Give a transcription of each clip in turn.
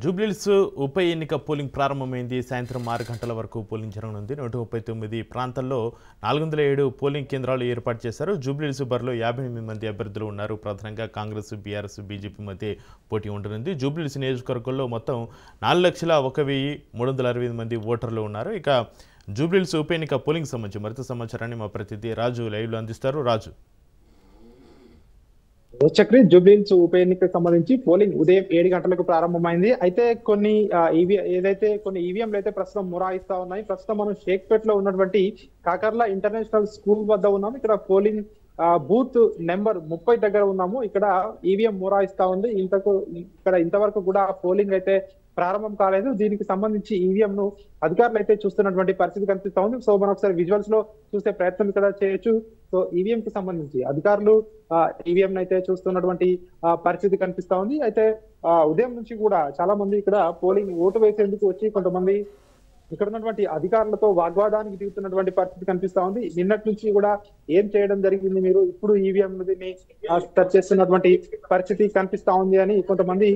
జూబ్లీహిల్స్ ఉప ఎన్నిక పోలింగ్ ప్రారంభమైంది. సాయంత్రం 6 గంటల వరకు పోలింగ్ జరగనుంది. 139 ప్రాంతాల్లో 407 పోలింగ్ కేంద్రాలు ఏర్పాటు చేశారు. జూబ్లీహిల్స్ బరిలో 58 మంది అభ్యర్థులు ఉన్నారు. ప్రధానంగా కాంగ్రెస్, బీఆర్ఎస్, బీజేపీ మధ్య పోటీ ఉండనుంది. జూబ్లీహిల్స్ నియోజకవర్గంలో మొత్తం 4,01,365 మంది ఓటర్లు ఉన్నారు. ఇక జూబ్లీహిల్స్ ఉప ఎన్నిక పోలింగ్ సంబంధించి మరింత సమాచారాన్ని మా ప్రతినిధి రాజు లైవ్లో అందిస్తారు. రాజు, చక్రి, జూబ్లీహిల్స్ ఉప ఎన్నికకు సంబంధించి పోలింగ్ ఉదయం 7 గంటలకు ప్రారంభమైంది. అయితే కొన్ని ఈవీఎంలు అయితే ప్రస్తుతం మొరాయిస్తా ఉన్నాయి. ప్రస్తుతం మనం షేక్పేట్ లో ఉన్నటువంటి కాకర్ల ఇంటర్నేషనల్ స్కూల్ వద్ద ఉన్నాము. ఇక్కడ పోలింగ్ బూత్ నెంబర్ 30 దగ్గర ఉన్నాము. ఇక్కడ ఈవీఎం మొరాయిస్తా ఉంది. ఇంతవరకు కూడా పోలింగ్ అయితే ప్రారంభం కాలేదు. దీనికి సంబంధించి ఈవీఎం ను అధికారులు అయితే చూస్తున్నటువంటి పరిస్థితి కనిపిస్తా ఉంది. సో మనం ఒకసారి విజువల్స్ లో చూసే ప్రయత్నం ఇక్కడ చేయొచ్చు. సో ఈవీఎం కి సంబంధించి అధికారులు ఈవీఎం అయితే చూస్తున్నటువంటి పరిస్థితి కనిపిస్తా ఉంది. అయితే ఉదయం నుంచి కూడా చాలా మంది ఇక్కడ పోలింగ్ ఓటు వేసేందుకు వచ్చి కొంతమంది ఇక్కడ ఉన్నటువంటి అధికారులతో వాగ్వాదానికి దిగుతున్నటువంటి పరిస్థితి కనిపిస్తా ఉంది. నిన్నటి నుంచి కూడా ఏం చేయడం జరిగింది మీరు, ఇప్పుడు ఈవీఎం దీన్ని టచ్ చేస్తున్నటువంటి పరిస్థితి కనిపిస్తా ఉంది అని కొంతమంది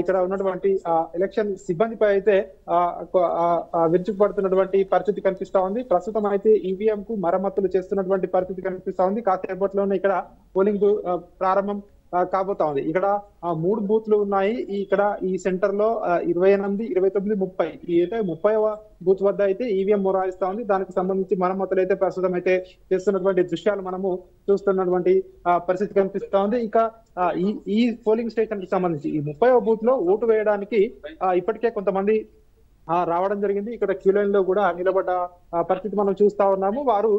ఇక్కడ ఉన్నటువంటి ఎలక్షన్ సిబ్బందిపై అయితే విరుచుకుపడుతున్నటువంటి పరిస్థితి కనిపిస్తా ఉంది. ప్రస్తుతం అయితే ఈవీఎం కు మరమ్మతులు చేస్తున్నటువంటి పరిస్థితి కనిపిస్తా ఉంది. కాసేపట్లోనే ఇక్కడ పోలింగ్ ప్రారంభం కాబోతా ఉంది. ఇక్కడ 3 బూత్లు ఉన్నాయి. ఇక్కడ ఈ సెంటర్ లో 28, 29, 30 అయితే 30వ బూత్ వద్ద అయితే ఈవీఎం మొరాయిస్తా ఉంది. దానికి సంబంధించి మరమ్మతులు అయితే ప్రస్తుతం అయితే చేస్తున్నటువంటి దృశ్యాలు మనము చూస్తున్నటువంటి పరిస్థితి కనిపిస్తా ఉంది. ఇక ఈ పోలింగ్ స్టేషన్ కి సంబంధించి ఈ 30వ బూత్ లో ఓటు వేయడానికి ఇప్పటికే కొంతమంది రావడం జరిగింది. ఇక్కడ క్యూ లైన్ లో కూడా నిలబడ్డ పరిస్థితి మనం చూస్తా ఉన్నాము. వారు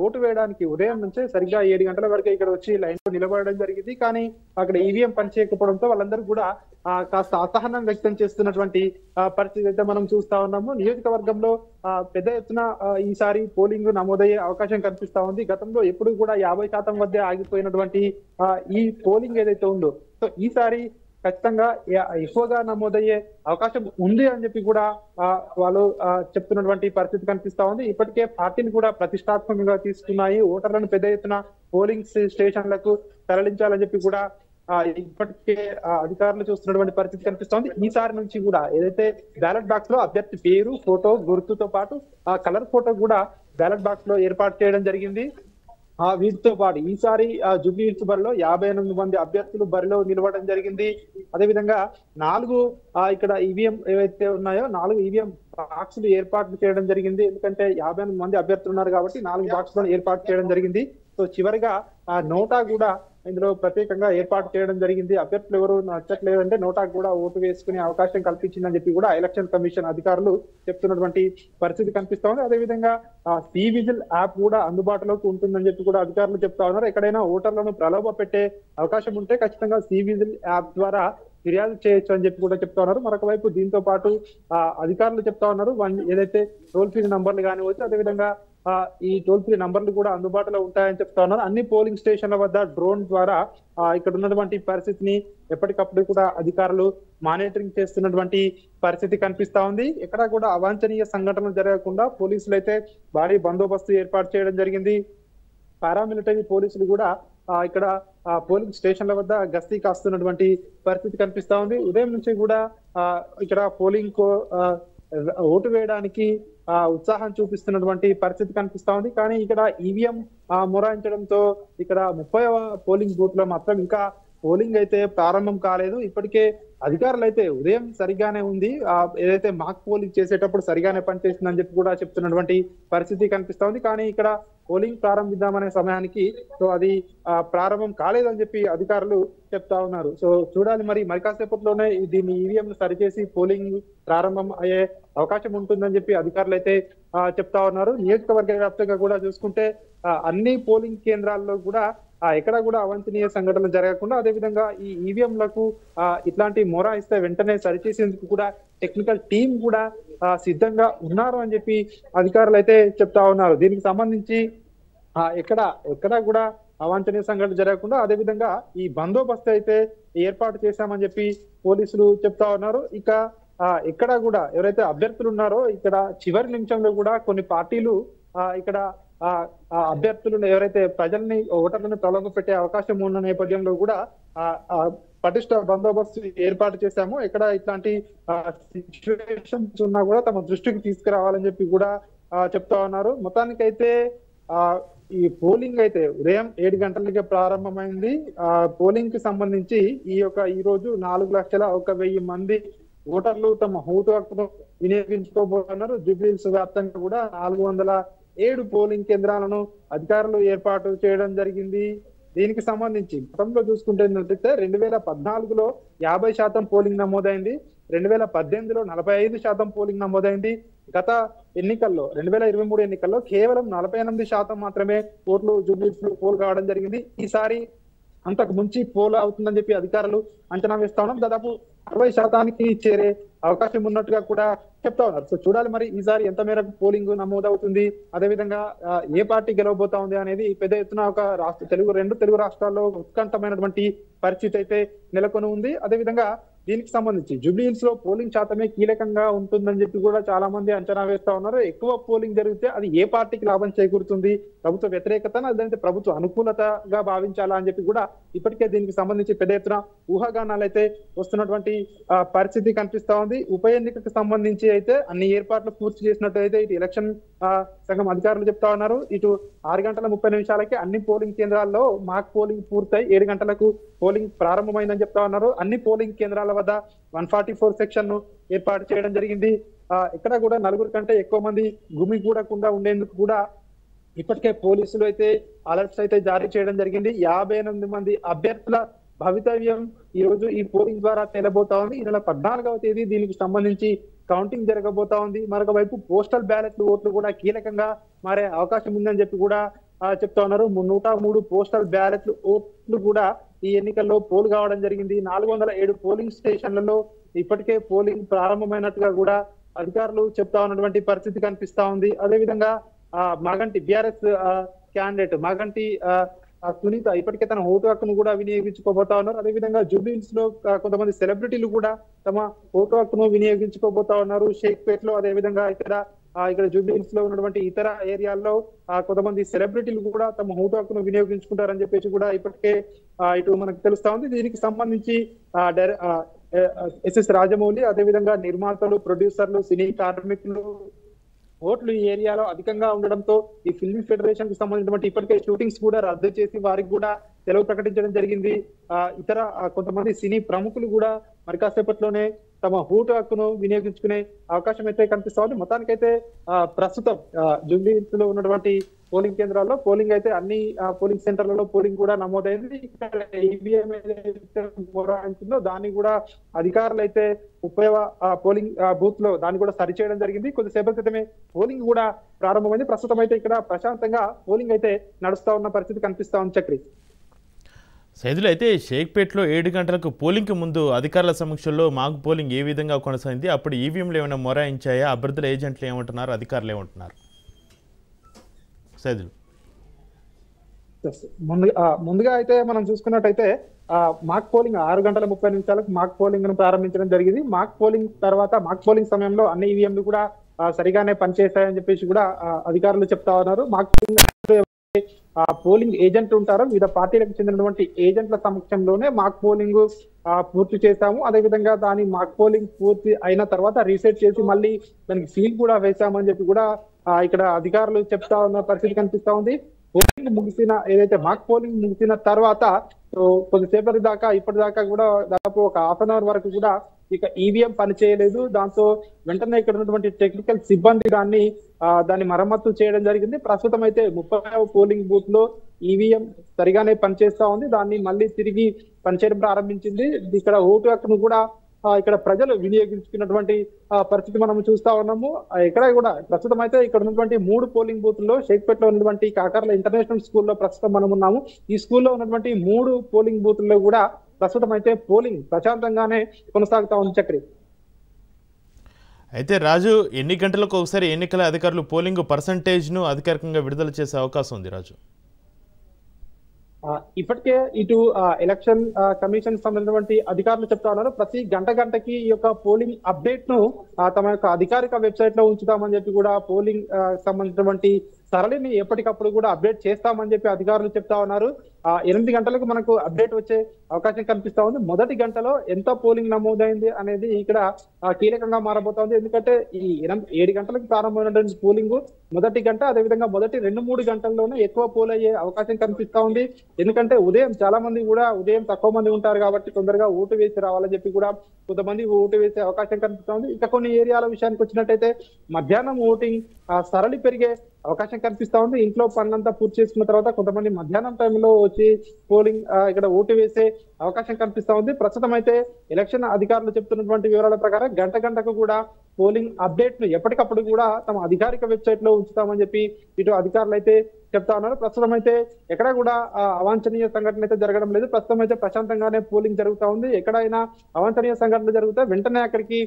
ఓటు వేయడానికి ఉదయం నుంచే సరిగ్గా 7 గంటల వరకు ఇక్కడ వచ్చి లైన్ లో నిలబడడం జరిగింది. కానీ అక్కడ ఈవీఎం పనిచేయకపోవడంతో వాళ్ళందరూ కూడా కాస్త అసహనం వ్యక్తం చేస్తున్నటువంటి పరిస్థితి అయితే మనం చూస్తా ఉన్నాము. నియోజకవర్గంలో పెద్ద ఎత్తున ఈసారి పోలింగ్ నమోదయ్యే అవకాశం కనిపిస్తా ఉంది. గతంలో ఎప్పుడు కూడా 50% వద్ద ఆగిపోయినటువంటి ఈ పోలింగ్ ఏదైతే ఉందో, సో ఈసారి ఖచ్చితంగా ఎక్కువగా నమోదయ్యే అవకాశం ఉంది అని చెప్పి కూడా వాళ్ళు చెప్తున్నటువంటి పరిస్థితి కనిపిస్తా ఉంది. ఇప్పటికే పార్టీలు కూడా ప్రతిష్టాత్మకంగా తీసుకున్నాయి. ఓటర్లను పెద్ద ఎత్తున పోలింగ్ స్టేషన్లకు తరలించాలని చెప్పి కూడా ఇప్పటికే అధికారులు చూస్తున్నటువంటి పరిస్థితి కనిపిస్తా ఉంది. ఈసారి నుంచి కూడా ఏదైతే బ్యాలెట్ బాక్స్ లో అభ్యర్థి పేరు, ఫోటో, గుర్తుతో పాటు ఆ కలర్ ఫోటో కూడా బ్యాలెట్ బాక్స్ లో ఏర్పాటు చేయడం జరిగింది. వీటితో పాటు ఈసారి జూబ్లీహిల్స్ బరిలో 58 మంది అభ్యర్థులు బరిలో నిలవడం జరిగింది. అదేవిధంగా 4 ఇక్కడ ఈవీఎం ఏవైతే ఉన్నాయో 4 ఈవీఎం బాక్సులు ఏర్పాటు చేయడం జరిగింది. ఎందుకంటే 58 మంది అభ్యర్థులు ఉన్నారు కాబట్టి 4 బాక్సులను ఏర్పాటు చేయడం జరిగింది. సో చివరిగా నోటా కూడా ఇందులో ప్రత్యేకంగా ఏర్పాటు చేయడం జరిగింది. అభ్యర్థులు ఎవరు నచ్చట్లేదంటే నోటాకు కూడా ఓటు వేసుకునే అవకాశం కల్పించిందని చెప్పి కూడా ఎలక్షన్ కమిషన్ అధికారులు చెప్తున్నటువంటి పరిస్థితి కనిపిస్తా ఉంది. అదేవిధంగా సి విజిల్ యాప్ కూడా అందుబాటులోకి ఉంటుందని చెప్పి కూడా అధికారులు చెప్తా ఉన్నారు. ఎక్కడైనా ఓటర్లను ప్రలోభ పెట్టే అవకాశం ఉంటే ఖచ్చితంగా సి విజిల్ యాప్ ద్వారా ఫిర్యాదు చేయొచ్చు అని చెప్పి కూడా చెప్తా ఉన్నారు. మరొక వైపు దీంతో పాటు అధికారులు చెప్తా ఉన్నారు ఏదైతే టోల్ ఫ్రీ నంబర్లు కానివచ్చు, అదేవిధంగా ఈ టోల్ ఫ్రీ నంబర్లు కూడా అందుబాటులో ఉంటాయని చెప్తా ఉన్నారు. అన్ని పోలింగ్ స్టేషన్ల వద్ద డ్రోన్ ద్వారా ఇక్కడ ఉన్నటువంటి పరిస్థితిని ఎప్పటికప్పుడు కూడా అధికారులు మానిటరింగ్ చేస్తున్నటువంటి పరిస్థితి కనిపిస్తా ఉంది. ఎక్కడ కూడా అవాంఛనీయ సంఘటనలు జరగకుండా పోలీసులు అయితే భారీ బందోబస్తు ఏర్పాటు చేయడం జరిగింది. పారామిలిటరీ పోలీసులు కూడా ఇక్కడ పోలింగ్ స్టేషన్ల వద్ద గస్తీ కాస్తున్నటువంటి పరిస్థితి కనిపిస్తా ఉంది. ఉదయం నుంచి కూడా ఇక్కడ పోలింగ్ ఓటు వేయడానికి ఉత్సాహం చూపిస్తున్నటువంటి పరిస్థితి కనిపిస్తా ఉంది. కానీ ఇక్కడ ఈవీఎం మొరాయించడంతో ఇక్కడ 30వ పోలింగ్ బూత్ లో మాత్రం ఇంకా పోలింగ్ అయితే ప్రారంభం కాలేదు. ఇప్పటికే అధికారులు అయితే ఉదయం సరిగానే ఉంది, ఏదైతే మాక్ పోలింగ్ చేసేటప్పుడు సరిగానే పనిచేస్తుందని చెప్పి కూడా చెప్తున్నటువంటి పరిస్థితి కనిపిస్తా ఉంది. కానీ ఇక్కడ పోలింగ్ ప్రారంభిద్దామనే సమయానికి సో అది ప్రారంభం కాలేదని చెప్పి అధికారులు చెప్తా ఉన్నారు. సో చూడాలి మరి కాసేపట్లోనే దీన్ని ఈవీఎం సరిచేసి పోలింగ్ ప్రారంభం అయ్యే అవకాశం ఉంటుందని చెప్పి అధికారులు అయితే చెప్తా ఉన్నారు. నియోజకవర్గ వ్యాప్తంగా కూడా చూసుకుంటే అన్ని పోలింగ్ కేంద్రాల్లో కూడా ఎక్కడ కూడా అవాంఛనీయ సంఘటనలు జరగకుండా, అదేవిధంగా ఈ ఈవీఎంలకు ఇట్లాంటి మొరాయిస్తే వెంటనే సరిచేసేందుకు కూడా టెక్నికల్ టీం కూడా సిద్ధంగా ఉన్నారు అని చెప్పి అధికారులు అయితే చెప్తా ఉన్నారు. దీనికి సంబంధించి ఎక్కడ కూడా అవాంఛనీయ సంఘటనలు జరగకుండా అదేవిధంగా ఈ బందోబస్తు అయితే ఏర్పాటు చేశామని చెప్పి పోలీసులు చెప్తా ఉన్నారు. ఇక ఎక్కడ కూడా ఎవరైతే అభ్యర్థులు ఉన్నారో ఇక్కడ చివరి నిమిషంలో కూడా కొన్ని పార్టీలు ఇక్కడ ఆ ఆ అభ్యర్థులను ఎవరైతే ప్రజల్ని ఓటర్లను ప్రలోభ పెట్టే అవకాశం ఉన్న నేపథ్యంలో కూడా ఆ పటిష్ట బందోబస్తు ఏర్పాటు చేశాము. ఎక్కడ ఇట్లాంటి సిచ్యువేషన్స్ ఉన్నా కూడా తమ దృష్టికి తీసుకురావాలని చెప్పి కూడా చెప్తా ఉన్నారు. మొత్తానికైతే ఆ ఈ పోలింగ్ అయితే ఉదయం 7 గంటలకే ప్రారంభమైంది. పోలింగ్ కి సంబంధించి ఈ రోజు 4,01,000 మంది ఓటర్లు తమ ఓటు హక్కును వినియోగించుకోబోతున్నారు. జూబ్లీహిల్స్ వ్యాప్తంగా కూడా 407 పోలింగ్ కేంద్రాలను అధికారులు ఏర్పాటు చేయడం జరిగింది. దీనికి సంబంధించి గతంలో చూసుకుంటున్నట్లయితే 2014లో 50% పోలింగ్ నమోదైంది. 2018లో 45% పోలింగ్ నమోదైంది. గత ఎన్నికల్లో 2023 ఎన్నికల్లో కేవలం 48% మాత్రమే ఓట్లు జూబ్లీహిల్స్ లో పోల్ కావడం జరిగింది. ఈసారి అంతకు మించి పోల్ అవుతుందని చెప్పి అధికారులు అంచనా వేస్తా ఉన్నాం. దాదాపు 60% చేరే అవకాశం ఉన్నట్టుగా కూడా చెప్తా ఉన్నారు. సో చూడాలి మరి ఈసారి ఎంత మేరకు పోలింగ్ నమోదవుతుంది, అదేవిధంగా ఏ పార్టీ గెలవబోతా ఉంది అనేది పెద్ద ఎత్తున ఒక రెండు తెలుగు రాష్ట్రాల్లో ఉత్కంఠమైనటువంటి పరిస్థితి అయితే నెలకొని ఉంది. అదేవిధంగా దీనికి సంబంధించి జూబ్లీహిల్స్ లో పోలింగ్ శాతమే కీలకంగా ఉంటుందని చెప్పి కూడా చాలా మంది అంచనా వేస్తా ఉన్నారు. ఎక్కువ పోలింగ్ జరిగితే అది ఏ పార్టీకి లాభం చేకూరుతుంది, ప్రభుత్వ వ్యతిరేకతను అదంటే ప్రభుత్వ అనుకూలతగా భావించాలా అని చెప్పి కూడా ఇప్పటికే దీనికి సంబంధించి పెద్ద ఎత్తున ఊహాగానాలు అయితే వస్తున్నటువంటి పరిస్థితి కనిపిస్తా ఉంది. ఉప ఎన్నికకు సంబంధించి అయితే అన్ని ఏర్పాట్లు పూర్తి చేసినట్టు అయితే ఇటు ఎలక్షన్ సంఘం అధికారులు చెప్తా ఉన్నారు. ఇటు 6:30 అన్ని పోలింగ్ కేంద్రాల్లో మాక్ పోలింగ్ పూర్తయి 7 గంటలకు పోలింగ్ ప్రారంభమైందని చెప్తా ఉన్నారు. అన్ని పోలింగ్ కేంద్రాల వద్ద 144 సెక్షన్ ను ఏర్పాటు చేయడం జరిగింది. ఇక్కడ కూడా 4 కంటే ఎక్కువ మంది గుమిగూడకుండా ఉండేందుకు కూడా ఇప్పటికే పోలీసులు అయితే అలర్ట్స్ అయితే జారీ చేయడం జరిగింది. 58 మంది అభ్యర్థుల భవితవ్యం ఈ రోజు ఈ పోలింగ్ ద్వారా తేలబోతా ఉంది. ఈ నెల 14వ తేదీ దీనికి సంబంధించి కౌంటింగ్ జరగబోతా ఉంది. మరొక వైపు పోస్టల్ బ్యాలెట్ ఓట్లు కూడా కీలకంగా మారే అవకాశం ఉందని చెప్పి కూడా చెప్తా ఉన్నారు. 103 పోస్టల్ బ్యాలెట్ ఓట్లు కూడా ఈ ఎన్నికల్లో పోల్ కావడం జరిగింది. 407 పోలింగ్ స్టేషన్లలో ఇప్పటికే పోలింగ్ ప్రారంభమైనట్టుగా కూడా అధికారులు చెప్తా ఉన్నటువంటి పరిస్థితి కనిపిస్తా ఉంది. అదేవిధంగా మాగంటి బీఆర్ఎస్ క్యాండిడేట్ మాగంటి సునీత ఇప్పటికే తన ఓటు హక్కును కూడా వినియోగించుకోబోతా ఉన్నారు. అదేవిధంగా జూబ్లీహిల్స్ లో కొంతమంది సెలబ్రిటీలు కూడా తమ ఓటు హక్కును వినియోగించుకోబోతా ఉన్నారు. షేక్పేట్ లో అదేవిధంగా ఇక్కడ జూబ్లీహిల్స్ లో ఉన్నటువంటి ఇతర ఏరియాల్లో కొంతమంది సెలబ్రిటీలు కూడా తమ ఓటు హక్కును వినియోగించుకుంటారని చెప్పేసి కూడా ఇప్పటికే ఇటు మనకు తెలుస్తా ఉంది. దీనికి సంబంధించి ఎస్ఎస్ రాజమౌళి అదేవిధంగా నిర్మాతలు, ప్రొడ్యూసర్లు, సినీ కార్మికులు ఓట్లు ఈ ఏరియాలో అధికంగా ఉండడంతో ఈ ఫిల్మ్ ఫెడరేషన్ కి సంబంధించినటువంటి ఇప్పటికే షూటింగ్స్ కూడా రద్దు చేసి వారికి కూడా సెలవు ప్రకటించడం జరిగింది. ఇతర కొంతమంది సినీ ప్రముఖులు కూడా మరి కాసేపట్లోనే తమ ఓటు హక్కును వినియోగించుకునే అవకాశం అయితే కనిపిస్తా ఉంది. మొత్తానికైతే ప్రస్తుతం జూబ్లీహిల్స్ లో ఉన్నటువంటి పోలింగ్ కేంద్రాల్లో పోలింగ్ అయితే అన్ని పోలింగ్ సెంటర్లలో పోలింగ్ కూడా నమోదైంది. ఇక్కడ ఈవీఎం మొరాయించిందో దాన్ని కూడా అధికారులు అయితే 30వ పోలింగ్ బూత్ లో దాన్ని కూడా సరిచేయడం జరిగింది. కొద్దిసేపటి క్రితమే పోలింగ్ కూడా ప్రారంభమైంది. ప్రస్తుతం అయితే ఇక్కడ ప్రశాంతంగా పోలింగ్ అయితే నడుస్తా ఉన్న పరిస్థితి కనిపిస్తా ఉంది. చక్రి సైదులు అయితే షేక్పేట్లో 7 గంటలకు పోలింగ్కి ముందు అధికారుల సమక్షంలో మాక్ పోలింగ్ ఏ విధంగా కొనసాగింది, అప్పుడు ఈవీఎంలు ఏమైనా మొరాయించాయా, అభ్యర్థుల ఏజెంట్లు ఏమంటున్నారు, అధికారులు ఏమంటున్నారు? సైదులు ముందుగా అయితే మనం చూసుకున్నట్టయితే మాక్ పోలింగ్ 6:30 మాక్ పోలింగ్ ను ప్రారంభించడం జరిగింది. మాక్ పోలింగ్ తర్వాత మాక్ పోలింగ్ సమయంలో అన్ని ఈవీఎంలు కూడా సరిగానే పనిచేస్తాయని చెప్పేసి కూడా అధికారులు చెప్తా ఉన్నారు. మాక్ పోలింగ్ ఏజెంట్ ఉంటారు, వివిధ పార్టీలకు చెందినటువంటి ఏజెంట్ల సమక్షంలోనే మాక్ పోలింగ్ పూర్తి చేశాము. అదేవిధంగా దాని మాక్ పోలింగ్ పూర్తి అయిన తర్వాత రీసెట్ చేసి మళ్ళీ దానికి సీల్ కూడా వేశామని చెప్పి కూడా ఇక్కడ అధికారులు చెప్తా ఉన్న పరిస్థితి కనిపిస్తా ఉంది. పోలింగ్ ముగిసిన ఏదైతే మాక్ పోలింగ్ ముగిసిన తర్వాత కొద్దిసేపటి దాకా ఇప్పటిదాకా కూడా దాదాపు ఒక హాఫ్ అన్ అవర్ వరకు కూడా ఇక ఈవీఎం పనిచేయలేదు. దాంతో వెంటనే ఇక్కడ ఉన్నటువంటి టెక్నికల్ సిబ్బంది దాన్ని మరమ్మతు చేయడం జరిగింది. ప్రస్తుతం అయితే 30వ పోలింగ్ బూత్ లో ఈవీఎం సరిగానే పనిచేస్తా ఉంది. దాన్ని మళ్ళీ తిరిగి పనిచేయడం ప్రారంభించింది. ఇక్కడ ఓటు హక్కును కూడా ఇక్కడ ప్రజలు వినియోగించుకున్నటువంటి పరిస్థితి మనం చూస్తా ఉన్నాము. ఇక్కడ కూడా ప్రస్తుతం అయితే ఇక్కడ ఉన్నటువంటి 3 పోలింగ్ బూత్ల్లో షేక్పేట్ లో ఉన్నటువంటి కాకర్ల ఇంటర్నేషనల్ స్కూల్లో ప్రస్తుతం మనం ఉన్నాము. ఈ స్కూల్లో ఉన్నటువంటి 3 పోలింగ్ బూత్ల్లో కూడా ప్రస్తుతం అయితే పోలింగ్ ప్రశాంతంగానే కొనసాగుతా ఉంది. చక్రి అయితే రాజు, ఎన్ని గంటలకు ఒకసారి ఎన్నికల అధికారులు పోలింగ్ పర్సంటేజ్ను అధికారికంగా విడుదల చేసే అవకాశం ఉంది రాజు? ఇప్పటికే ఇటు ఎలక్షన్ కమిషన్ సంబంధించినటువంటి అధికారులు చెప్తా ఉన్నారు, ప్రతి గంటకి ఈ యొక్క పోలింగ్ అప్డేట్ ను తమ యొక్క అధికారిక వెబ్సైట్ లో ఉంచుతామని చెప్పి కూడా పోలింగ్ సంబంధించినటువంటి సరళిని ఎప్పటికప్పుడు కూడా అప్డేట్ చేస్తామని చెప్పి అధికారులు చెప్తా ఉన్నారు. 8 గంటలకు మనకు అప్డేట్ వచ్చే అవకాశం కనిపిస్తా ఉంది. మొదటి గంటలో ఎంత పోలింగ్ నమోదైంది అనేది ఇక్కడ కీలకంగా మారబోతోంది. ఎందుకంటే ఈ 7 గంటలకు ప్రారంభమైనటువంటి పోలింగ్ మొదటి గంట, అదేవిధంగా మొదటి 2-3 గంటల్లోనే ఎక్కువ పోల్ అయ్యే అవకాశం కనిపిస్తా ఉంది. ఎందుకంటే ఉదయం చాలా మంది కూడా ఉదయం తక్కువ మంది ఉంటారు కాబట్టి తొందరగా ఓటు వేసి రావాలని చెప్పి కూడా కొంతమంది ఓటు వేసే అవకాశం కనిపిస్తా ఉంది. ఇక కొన్ని ఏరియాల విషయానికి వచ్చినట్టయితే మధ్యాహ్నం ఓటింగ్ సరళి పెరిగే అవకాశం కనిపిస్తా ఉంది. ఇంట్లో పనులంతా పూర్తి చేసుకున్న తర్వాత కొంతమంది మధ్యాహ్నం టైంలో వచ్చి పోలింగ్ ఇక్కడ ఓటు వేసే అవకాశం కనిపిస్తా ఉంది. ప్రస్తుతం అయితే ఎలక్షన్ అధికారులు చెప్తున్నటువంటి వివరాల ప్రకారం గంటకు కూడా పోలింగ్ అప్డేట్ ను ఎప్పటికప్పుడు కూడా తమ అధికారిక వెబ్సైట్ లో ఉంచుతామని చెప్పి ఇటు అధికారులు అయితే చెప్తా ఉన్నారు. ప్రస్తుతం అయితే ఎక్కడ కూడా అవాంఛనీయ సంఘటన అయితే జరగడం లేదు. ప్రస్తుతం అయితే ప్రశాంతంగానే పోలింగ్ జరుగుతా ఉంది. ఎక్కడైనా అవాంఛనీయ సంఘటనలు జరిగితే వెంటనే అక్కడికి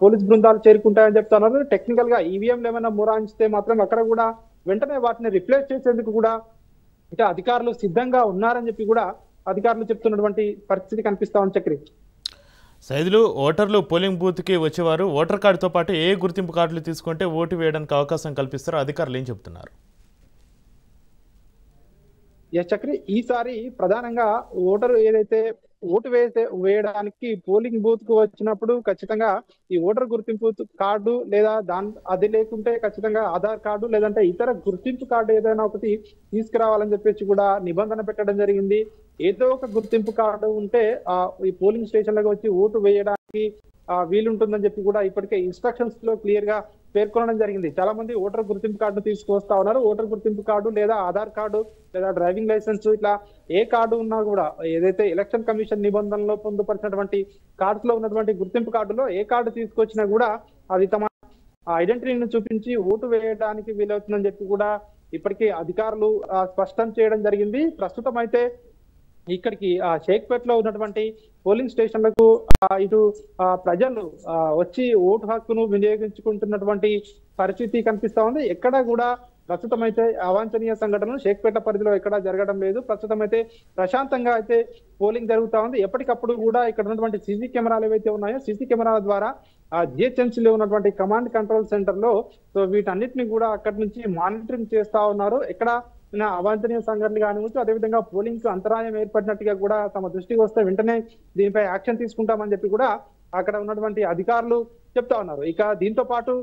పోలీస్ బృందాలు చేరుకుంటాయని చెప్తా ఉన్నారు. టెక్నికల్ గా ఈవీఎంలు ఏమైనా మొరాయించితే మాత్రం అక్కడ కూడా వెంటనే వాటిని రిప్లేస్ చేసేందుకు కూడా అంటే అధికారులు సిద్ధంగా ఉన్నారని చెప్పి కూడా అధికారులు చెప్తున్నటువంటి పరిస్థితి కనిపిస్తా ఉంది. చక్రి సైదులు ఓటర్లు పోలింగ్ బూత్కి వచ్చేవారు ఓటర్ కార్డుతో పాటు ఏ గుర్తింపు కార్డులు తీసుకుంటే ఓటు వేయడానికి అవకాశం కల్పిస్తారో అధికారులు ఏం చెప్తున్నారు? చక్రి ఈసారి ప్రధానంగా ఓటరు ఏదైతే ఓటు వేయడానికి పోలింగ్ బూత్ కు వచ్చినప్పుడు ఖచ్చితంగా ఈ ఓటర్ గుర్తింపు కార్డు లేదా అది లేకుంటే ఖచ్చితంగా ఆధార్ కార్డు లేదంటే ఇతర గుర్తింపు కార్డు ఏదైనా ఒకటి తీసుకురావాలని చెప్పేసి కూడా నిబంధన పెట్టడం జరిగింది. ఏదో ఒక గుర్తింపు కార్డు ఉంటే ఈ పోలింగ్ స్టేషన్లకు వచ్చి ఓటు వేయడానికి వీలుంటుందని చెప్పి కూడా ఇప్పటికే ఇన్స్ట్రక్షన్స్ లో క్లియర్ గా పేర్కొనడం జరిగింది. చాలా మంది ఓటర్ గుర్తింపు కార్డు తీసుకొస్తా ఉన్నారు. ఓటర్ గుర్తింపు కార్డు లేదా ఆధార్ కార్డు లేదా డ్రైవింగ్ లైసెన్స్ ఇట్లా ఏ కార్డు ఉన్నా కూడా ఏదైతే ఎలక్షన్ కమిషన్ నిబంధనలో పొందుపరిచినటువంటి కార్డ్స్ లో ఉన్నటువంటి గుర్తింపు కార్డులో ఏ కార్డు తీసుకొచ్చినా కూడా అది తమ ఐడెంటిటీని చూపించి ఓటు వేయడానికి వీలవుతుందని చెప్పి కూడా ఇప్పటికీ అధికారులు స్పష్టం చేయడం జరిగింది. ప్రస్తుతం అయితే ఇక్కడికి షేక్పేట్ లో ఉన్నటువంటి పోలింగ్ స్టేషన్లకు ఇటు ప్రజలు వచ్చి ఓటు హక్కును వినియోగించుకుంటున్నటువంటి పరిస్థితి కనిపిస్తా ఉంది. ఎక్కడ కూడా ప్రస్తుతం అయితే అవాంఛనీయ సంఘటనలు షేక్పేట పరిధిలో ఎక్కడ జరగడం లేదు. ప్రస్తుతం అయితే ప్రశాంతంగా అయితే పోలింగ్ జరుగుతా ఉంది. ఎప్పటికప్పుడు కూడా ఇక్కడ ఉన్నటువంటి సీసీ కెమెరాలు ఏవైతే ఉన్నాయో సీసీ కెమెరాల ద్వారా జిహెచ్ఎంసీలో ఉన్నటువంటి కమాండ్ కంట్రోల్ సెంటర్ లో సో వీటన్నిటిని కూడా అక్కడి నుంచి మానిటరింగ్ చేస్తా ఉన్నారు. ఎక్కడ అవాంఛనీయ సంఘటనలు కానివచ్చు, అదేవిధంగా పోలింగ్ కు అంతరాయం ఏర్పడినట్టుగా కూడా తమ దృష్టికి వస్తే వెంటనే దీనిపై యాక్షన్ తీసుకుంటామని చెప్పి కూడా అక్కడ ఉన్నటువంటి అధికారులు చెప్తా ఉన్నారు. ఇక దీంతో పాటు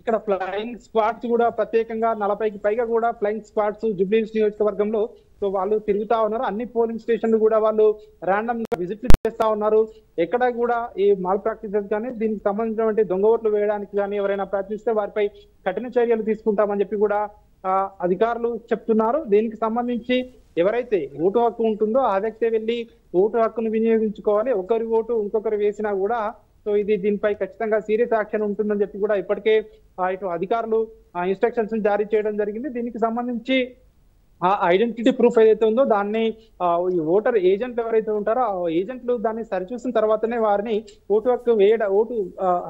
ఇక్కడ ఫ్లయింగ్ స్క్వాడ్స్ కూడా ప్రత్యేకంగా 40కి పైగా కూడా ఫ్లయింగ్ స్క్వాడ్స్ జూబ్లీహిల్స్ నియోజకవర్గంలో సో వాళ్ళు తిరుగుతా ఉన్నారు. అన్ని పోలింగ్ స్టేషన్లు కూడా వాళ్ళు ర్యాండమ్ గా విజిట్ చేస్తా ఉన్నారు. ఎక్కడ కూడా ఈ మాల్ ప్రాక్టీసెస్ కానీ దీనికి సంబంధించినటువంటి దొంగ ఓట్లు వేయడానికి కానీ ఎవరైనా ప్రయత్నిస్తే వారిపై కఠిన చర్యలు తీసుకుంటామని చెప్పి కూడా అధికారులు చెప్తున్నారు. దీనికి సంబంధించి ఎవరైతే ఓటు హక్కు ఉంటుందో ఆ వ్యక్తి వెళ్ళి ఓటు హక్కును వినియోగించుకోవాలి. ఒకరి ఓటు ఇంకొకరు వేసినా కూడా సో దీనిపై ఖచ్చితంగా సీరియస్ యాక్షన్ ఉంటుందని చెప్పి కూడా ఇప్పటికే ఇటు అధికారులు ఇన్స్ట్రక్షన్స్ జారీ చేయడం జరిగింది. దీనికి సంబంధించి ఆ ఐడెంటిటీ ప్రూఫ్ ఏదైతే ఉందో దాన్ని ఈ ఓటర్ ఏజెంట్లు ఎవరైతే ఉంటారో ఆ ఏజెంట్లు దాన్ని సరిచూసిన తర్వాతనే వారిని ఓటు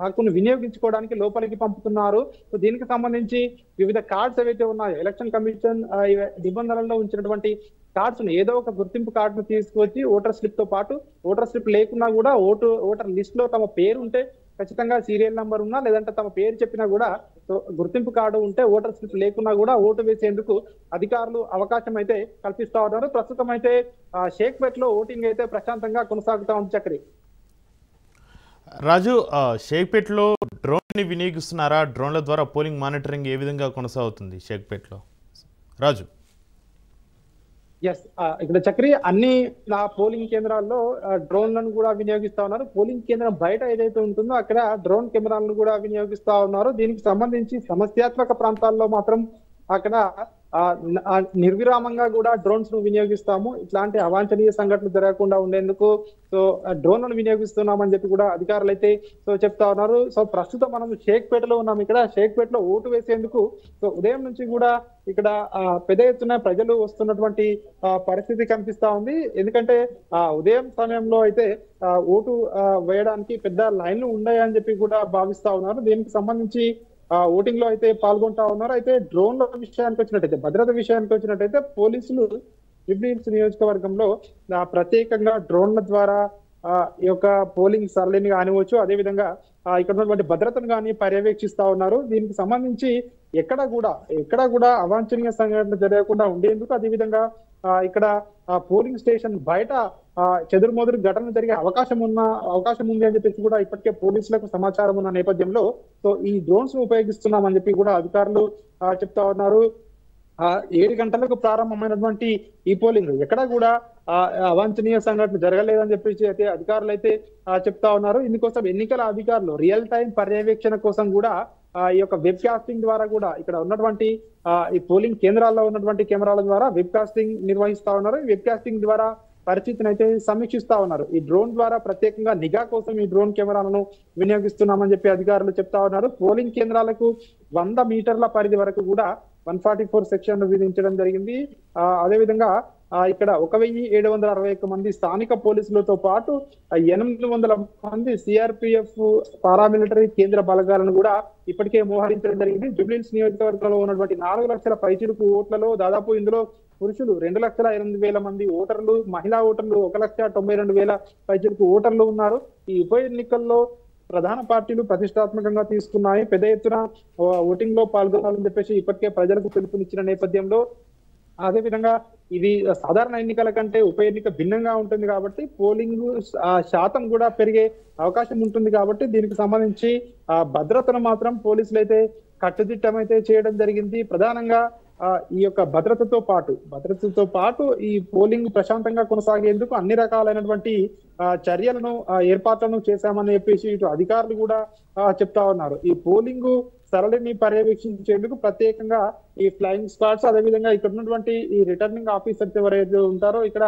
హక్కును వినియోగించుకోవడానికి లోపలికి పంపుతున్నారు. సో దీనికి సంబంధించి వివిధ కార్డ్స్ ఏవైతే ఉన్నాయో ఎలక్షన్ కమిషన్ నిబంధనల్లో ఉంచినటువంటి కార్డ్స్ ఏదో ఒక గుర్తింపు కార్డును తీసుకొచ్చి ఓటర్ స్లిప్ తో పాటు ఓటర్ స్లిప్ లేకున్నా కూడా ఓటర్ లిస్ట్ లో తమ పేరు ఉంటే ఖచ్చితంగా సీరియల్ నంబర్ ఉన్నా లేదంటే తమ పేరు చెప్పినా కూడా గుర్తింపు కార్డు ఉంటే ఓటర్ స్లిప్ లేకున్నా కూడా ఓటు వేసేందుకు అధికారులు అవకాశం అయితే కల్పిస్తా ఉన్నారు. ప్రస్తుతం అయితే షేక్పేట్ లో ఓటింగ్ అయితే ప్రశాంతంగా కొనసాగుతా ఉంది. చక్రి రాజు, షేక్పేట్లో డ్రోన్ ని వినియోగిస్తున్నారా? డ్రోన్ల ద్వారా పోలింగ్ మానిటరింగ్ ఏ విధంగా కొనసాగుతుంది షేక్పేట్లో? రాజు ఇక్కడ చక్రి అన్ని పోలింగ్ కేంద్రాల్లో డ్రోన్లను కూడా వినియోగిస్తా ఉన్నారు. పోలింగ్ కేంద్రం బయట ఏదైతే ఉంటుందో అక్కడ డ్రోన్ కెమెరాలను కూడా వినియోగిస్తా ఉన్నారు. దీనికి సంబంధించి సమస్యాత్మక ప్రాంతాల్లో మాత్రం అక్కడ నిర్విరామంగా కూడా డ్రోన్స్ ను వినియోగిస్తాము. ఇట్లాంటి అవాంఛనీయ సంఘటనలు జరగకుండా ఉండేందుకు సో డ్రోన్లను వినియోగిస్తున్నామని చెప్పి కూడా అధికారులు అయితే సో చెప్తా ఉన్నారు. సో ప్రస్తుతం మనం షేక్పేటలో ఉన్నాం. ఇక్కడ షేక్పేటలో ఓటు వేసేందుకు సో ఉదయం నుంచి కూడా ఇక్కడ పెద్ద ఎత్తున ప్రజలు వస్తున్నటువంటి పరిస్థితి కనిపిస్తా ఉంది. ఎందుకంటే ఉదయం సమయంలో అయితే ఓటు వేయడానికి పెద్ద లైన్లు ఉన్నాయని చెప్పి కూడా భావిస్తా ఉన్నారు. దీనికి సంబంధించి ఓటింగ్ లో అయితే పాల్గొంటా ఉన్నారు. అయితే డ్రోన్ల విషయానికి వచ్చినట్టయితే భద్రత విషయానికి వచ్చినట్టయితే పోలీసులు జూబ్లీహిల్స్ నియోజకవర్గంలో ప్రత్యేకంగా డ్రోన్ల ద్వారా ఈ యొక్క పోలింగ్ సరళిని కానివచ్చు, అదేవిధంగా ఇక్కడ ఉన్నటువంటి భద్రతను కానీ పర్యవేక్షిస్తా ఉన్నారు. దీనికి సంబంధించి ఎక్కడ కూడా అవాంఛనీయ సంఘటనలు జరగకుండా ఉండేందుకు, అదేవిధంగా ఇక్కడ పోలింగ్ స్టేషన్ బయట చెదురుమదురు ఘటన జరిగే అవకాశం ఉంది అని చెప్పేసి కూడా ఇప్పటికే పోలీసులకు సమాచారం ఉన్న నేపథ్యంలో సో ఈ డ్రోన్స్ ఉపయోగిస్తున్నామని చెప్పి కూడా అధికారులు చెప్తా ఉన్నారు. 7 గంటలకు ప్రారంభమైనటువంటి ఈ పోలింగ్ ఎక్కడ కూడా అవాంఛనీయ సంఘటన జరగలేదని చెప్పేసి అయితే అధికారులు అయితే చెప్తా ఉన్నారు. ఇందుకోసం ఎన్నికల అధికారులు రియల్ టైం పర్యవేక్షణ కోసం కూడా ఈ యొక్క వెబ్ కాస్టింగ్ ద్వారా కూడా ఇక్కడ ఉన్నటువంటి ఈ పోలింగ్ కేంద్రాల్లో ఉన్నటువంటి కెమెరాల ద్వారా వెబ్ కాస్టింగ్ నిర్వహిస్తా ఉన్నారు. ఈ వెబ్ కాస్టింగ్ ద్వారా పరిస్థితిని అయితే సమీక్షిస్తా ఉన్నారు. ఈ డ్రోన్ ద్వారా ప్రత్యేకంగా నిఘా కోసం ఈ డ్రోన్ కెమెరాలను వినియోగిస్తున్నామని చెప్పి అధికారులు చెప్తా ఉన్నారు. పోలింగ్ కేంద్రాలకు 100 మీటర్ల పరిధి వరకు కూడా 144 సెక్షన్ విధించడం జరిగింది. అదేవిధంగా ఇక్కడ 1761 మంది స్థానిక పోలీసులతో పాటు 800 మంది సిఆర్పిఎఫ్ పారామిలిటరీ కేంద్ర బలగాలను కూడా ఇప్పటికే మోహరించడం జరిగింది. జూబ్లీహిల్స్ నియోజకవర్గంలో ఉన్నటువంటి 4 లక్షల పైచిలుకు ఓట్లలో దాదాపు ఇందులో పురుషులు 2,08,000 మంది ఓటర్లు, మహిళా ఓటర్లు 1,92,000 పైచిలుకు ఓటర్లు ఉన్నారు. ఈ ఉప ఎన్నికల్లో ప్రధాన పార్టీలు ప్రతిష్టాత్మకంగా తీసుకున్నాయి. పెద్ద ఎత్తున ఓటింగ్ లో పాల్గొనాలని చెప్పేసి ఇప్పటికే ప్రజలకు పిలుపునిచ్చిన నేపథ్యంలో, అదేవిధంగా ఇది సాధారణ ఎన్నికల కంటే ఉప ఎన్నిక భిన్నంగా ఉంటుంది కాబట్టి పోలింగ్ శాతం కూడా పెరిగే అవకాశం ఉంటుంది కాబట్టి దీనికి సంబంధించి భద్రతను మాత్రం పోలీసులు అయితే కట్టుదిట్టమైతే చేయడం జరిగింది. ప్రధానంగా ఈ యొక్క భద్రతతో పాటు ఈ పోలింగ్ ప్రశాంతంగా కొనసాగేందుకు అన్ని రకాలైనటువంటి చర్యలను ఏర్పాట్లను చేశామని చెప్పేసి ఇటు అధికారులు కూడా చెప్తా ఉన్నారు. ఈ పోలింగ్ సరళిని పర్యవేక్షించేందుకు ప్రత్యేకంగా ఈ ఫ్లయింగ్ స్క్వాడ్స్, అదేవిధంగా ఇక్కడ ఉన్నటువంటి ఈ రిటర్నింగ్ ఆఫీసర్స్ ఎవరైతే ఉంటారో ఇక్కడ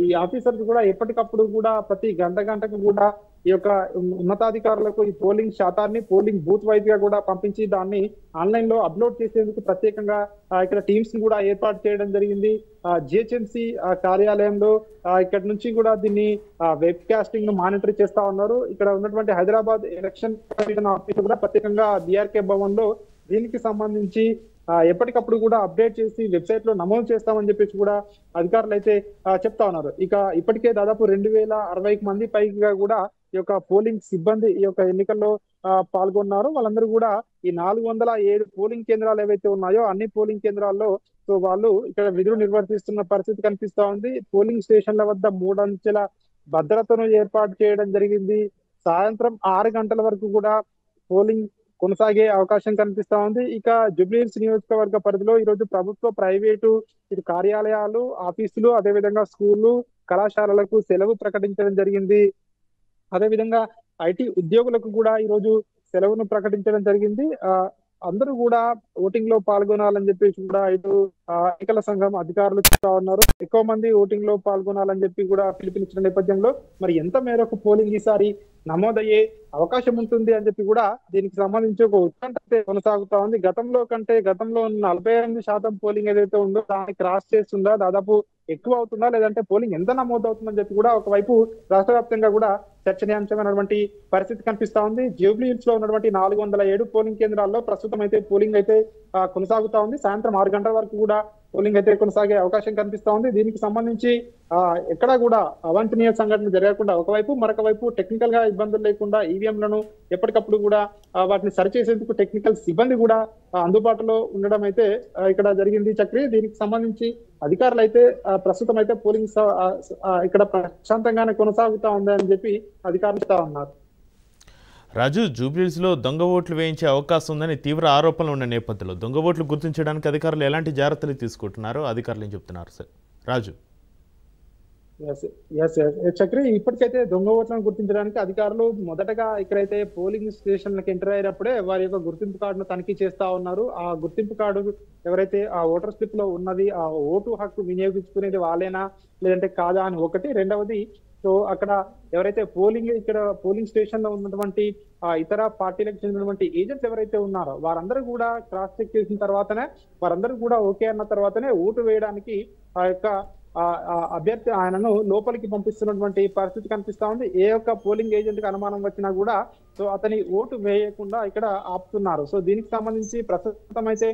ఈ ఆఫీసర్స్ కూడా ఎప్పటికప్పుడు కూడా ప్రతి గంటకు కూడా ఈ యొక్క ఉన్నతాధికారులకు ఈ పోలింగ్ శాతాన్ని పోలింగ్ బూత్ వైజ్ గా కూడా పంపించి దాన్ని ఆన్లైన్ లో అప్లోడ్ చేసేందుకు ప్రత్యేకంగా ఇక్కడ టీమ్స్ ని కూడా ఏర్పాటు చేయడం జరిగింది. జిహెచ్ఎంసి కార్యాలయంలో ఇక్కడ నుంచి కూడా దీన్ని వెబ్ కాస్టింగ్ ను మానిటర్ చేస్తా ఉన్నారు. ఇక్కడ ఉన్నటువంటి హైదరాబాద్ ఎలక్షన్ కమిషన్ ఆఫీస్ కూడా ప్రత్యేకంగా బిఆర్కే భవన్ లో దీనికి సంబంధించి ఎప్పటికప్పుడు కూడా అప్డేట్ చేసి వెబ్సైట్ లో నమోదు చేస్తామని చెప్పేసి కూడా అధికారులు అయితే చెప్తా ఉన్నారు. ఇక ఇప్పటికే దాదాపు 2,060 మంది పైగా కూడా ఈ యొక్క పోలింగ్ సిబ్బంది ఈ యొక్క ఎన్నికల్లో పాల్గొన్నారు. వాళ్ళందరూ కూడా ఈ 407 పోలింగ్ కేంద్రాలు ఏవైతే ఉన్నాయో అన్ని పోలింగ్ కేంద్రాల్లో సో వాళ్ళు ఇక్కడ విధులు నిర్వర్తిస్తున్న పరిస్థితి కనిపిస్తా ఉంది. పోలింగ్ స్టేషన్ల వద్ద 3 అంచెల భద్రతను ఏర్పాటు చేయడం జరిగింది. సాయంత్రం 6 గంటల వరకు కూడా పోలింగ్ కొనసాగే అవకాశం కనిపిస్తా ఉంది. ఇక జూబ్లీహిల్స్ నియోజకవర్గ పరిధిలో ఈరోజు ప్రభుత్వ, ప్రైవేటు ఇటు కార్యాలయాలు, ఆఫీసులు, అదేవిధంగా స్కూళ్లు, కళాశాలలకు సెలవు ప్రకటించడం జరిగింది. అదేవిధంగా ఐటీ ఉద్యోగులకు కూడా ఈరోజు సెలవును ప్రకటించడం జరిగింది. అందరూ కూడా ఓటింగ్ లో పాల్గొనాలని చెప్పేసి కూడా ఇటు ఎన్నికల సంఘం అధికారులు చెప్తా ఉన్నారు. ఎక్కువ మంది ఓటింగ్ లో పాల్గొనాలని చెప్పి కూడా పిలుపునిచ్చిన నేపథ్యంలో మరి ఎంత మేరకు పోలింగ్ ఈసారి నమోదయ్యే అవకాశం ఉంటుంది అని చెప్పి కూడా దీనికి సంబంధించి ఒక ఉత్కంఠ కొనసాగుతా ఉంది. గతంలో 48% పోలింగ్ ఏదైతే ఉందో దాన్ని క్రాస్ చేస్తుందా, దాదాపు ఎక్కువ అవుతుందా, లేదంటే పోలింగ్ ఎంత నమోదు అవుతుందని చెప్పి కూడా ఒకవైపు రాష్ట్ర వ్యాప్తంగా కూడా చర్చనీయాంశమైనటువంటి పరిస్థితి కనిపిస్తా ఉంది. జూబ్లీహిల్స్ లో ఉన్నటువంటి 407 పోలింగ్ కేంద్రాల్లో ప్రస్తుతం అయితే పోలింగ్ అయితే కొనసాగుతా ఉంది. సాయంత్రం 6 గంటల వరకు కూడా పోలింగ్ అయితే కొనసాగే అవకాశం కనిపిస్తా ఉంది. దీనికి సంబంధించి ఎక్కడా కూడా అవాంఛనీయ సంఘటన జరగకుండా ఒకవైపు, మరొక వైపు టెక్నికల్ గా ఇబ్బందులు లేకుండా ఈవీఎంలను ఎప్పటికప్పుడు కూడా వాటిని సరిచేసేందుకు టెక్నికల్ సిబ్బంది కూడా అందుబాటులో ఉండడం అయితే ఇక్కడ జరిగింది. చక్రి, దీనికి సంబంధించి అధికారులు అయితే ప్రస్తుతం అయితే పోలింగ్ ఇక్కడ ప్రశాంతంగానే కొనసాగుతా ఉంది అని చెప్పి అధికారులు ఇస్తా ఉన్నారు. రాజు, జూబ్లీహిల్స్లో దొంగ ఓట్లు వేయించే అవకాశం ఉందని తీవ్ర ఆరోపణలు ఉన్న నేపథ్యంలో దొంగ ఓట్లు గుర్తించడానికి అధికారులు ఎలాంటి జాగ్రత్తలు తీసుకుంటున్నారో అధికారులు ఏం చెప్తున్నారు సార్? రాజు. చక్రి, ఇప్పటికైతే దొంగ ఓట్లను గుర్తించడానికి అధికారులు మొదటగా ఇక్కడైతే పోలింగ్ స్టేషన్లకు ఎంటర్ అయినప్పుడే వారి యొక్క గుర్తింపు కార్డును తనిఖీ చేస్తా ఉన్నారు. ఆ గుర్తింపు కార్డు ఎవరైతే ఆ ఓటర్ స్లిప్ లో ఉన్నది, ఆ ఓటు హక్కు వినియోగించుకునేది వాళ్ళేనా లేదంటే కాదా అని ఒకటి. రెండవది, సో అక్కడ ఎవరైతే ఇక్కడ పోలింగ్ స్టేషన్ లో ఉన్నటువంటి ఇతర పార్టీలకు చెందినటువంటి ఏజెంట్స్ ఎవరైతే ఉన్నారో వారందరూ కూడా క్రాస్ చెక్ చేసిన తర్వాతనే, వారందరూ కూడా ఓకే అన్న తర్వాతనే ఓటు వేయడానికి ఆ యొక్క అభ్యర్థి ఆయనను లోపలికి పంపిస్తున్నటువంటి పరిస్థితి కనిపిస్తా ఉంది. ఏ ఒక్క పోలింగ్ ఏజెంట్ కి అనుమానం వచ్చినా కూడా సో అతని ఓటు వేయకుండా ఇక్కడ ఆపుతున్నారు. సో దీనికి సంబంధించి ప్రస్తుతం అయితే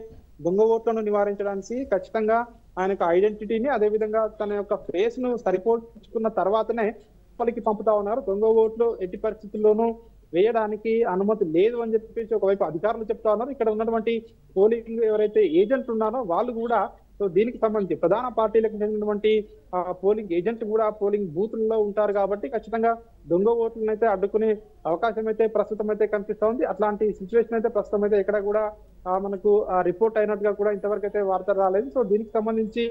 దొంగ ఓట్లను నివారించడానికి ఖచ్చితంగా ఆయన యొక్క ఐడెంటిటీని, అదేవిధంగా తన యొక్క ఫేస్ ను సరిపోల్చుకున్న తర్వాతనే లోపలికి పంపుతా ఉన్నారు. దొంగ ఓట్లు ఎట్టి పరిస్థితుల్లోనూ వేయడానికి అనుమతి లేదు అని చెప్పేసి ఒకవైపు అధికారులు చెప్తా ఉన్నారు. ఇక్కడ ఉన్నటువంటి పోలింగ్ ఎవరైతే ఏజెంట్ ఉన్నారో వాళ్ళు కూడా సో దీనికి సంబంధించి ప్రధాన పార్టీలకు చెందినటువంటి పోలింగ్ ఏజెంట్ కూడా పోలింగ్ బూత్లలో ఉంటారు కాబట్టి ఖచ్చితంగా దొంగ ఓట్లను అయితే అడ్డుకునే అవకాశం అయితే ప్రస్తుతం అయితే కనిపిస్తా ఉంది. అట్లాంటి సిచ్యువేషన్ అయితే ప్రస్తుతం అయితే ఎక్కడ కూడా మనకు రిపోర్ట్ అయినట్టుగా కూడా ఇంతవరకు అయితే వార్త రాలేదు. సో దీనికి సంబంధించి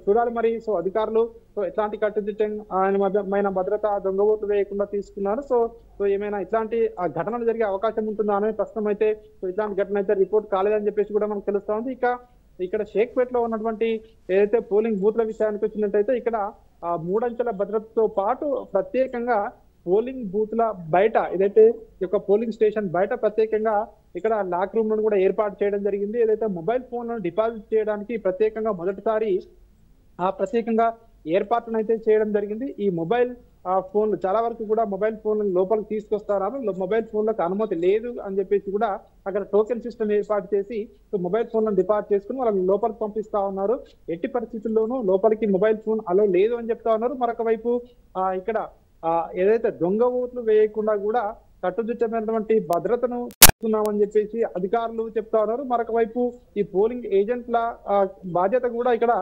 చూడాలి మరి. సో అధికారులు సో ఎట్లాంటి కట్టుదిట్టమైన భద్రత దొంగ ఓట్లు వేయకుండా తీసుకున్నారు. సో సో ఏమైనా ఇట్లాంటి ఘటనలు జరిగే అవకాశం ఉంటుందా అనేది ప్రస్తుతం అయితే సో ఇట్లాంటి ఘటన అయితే రిపోర్ట్ కాలేదని చెప్పేసి కూడా మనకు తెలుస్తా ఉంది. ఇక్కడ షేక్పేట్ లో ఉన్నటువంటి ఏదైతే పోలింగ్ బూత్ల విషయానికి వచ్చినట్టయితే ఇక్కడ 3 అంచెల భద్రతతో పాటు ప్రత్యేకంగా పోలింగ్ బూత్ల బయట ఏదైతే ఈ యొక్క పోలింగ్ స్టేషన్ బయట ప్రత్యేకంగా ఇక్కడ లాక్ రూమ్ లను కూడా ఏర్పాటు చేయడం జరిగింది. ఏదైతే మొబైల్ ఫోన్లను డిపాజిట్ చేయడానికి ప్రత్యేకంగా మొదటిసారి ప్రత్యేకంగా ఏర్పాట్లను అయితే చేయడం జరిగింది. ఈ మొబైల్ ఫోన్లు చాలా వరకు కూడా మొబైల్ ఫోన్ లోపలికి తీసుకొస్తారు. మొబైల్ ఫోన్లకు అనుమతి లేదు అని చెప్పేసి కూడా అక్కడ టోకెన్ సిస్టమ్ ఏర్పాటు చేసి మొబైల్ ఫోన్లను డిపాజిట్ చేసుకుని వాళ్ళని లోపలికి పంపిస్తా ఉన్నారు. ఎట్టి పరిస్థితుల్లోనూ లోపలికి మొబైల్ ఫోన్ అలో లేదు అని చెప్తా ఉన్నారు. మరొక వైపు ఇక్కడ ఏదైతే దొంగ ఓట్లు వేయకుండా కూడా కట్టుదిట్టమైనటువంటి భద్రతను తీసుకున్నామని చెప్పేసి అధికారులు చెప్తా ఉన్నారు. మరొక వైపు ఈ పోలింగ్ ఏజెంట్ల బాధ్యత కూడా ఇక్కడ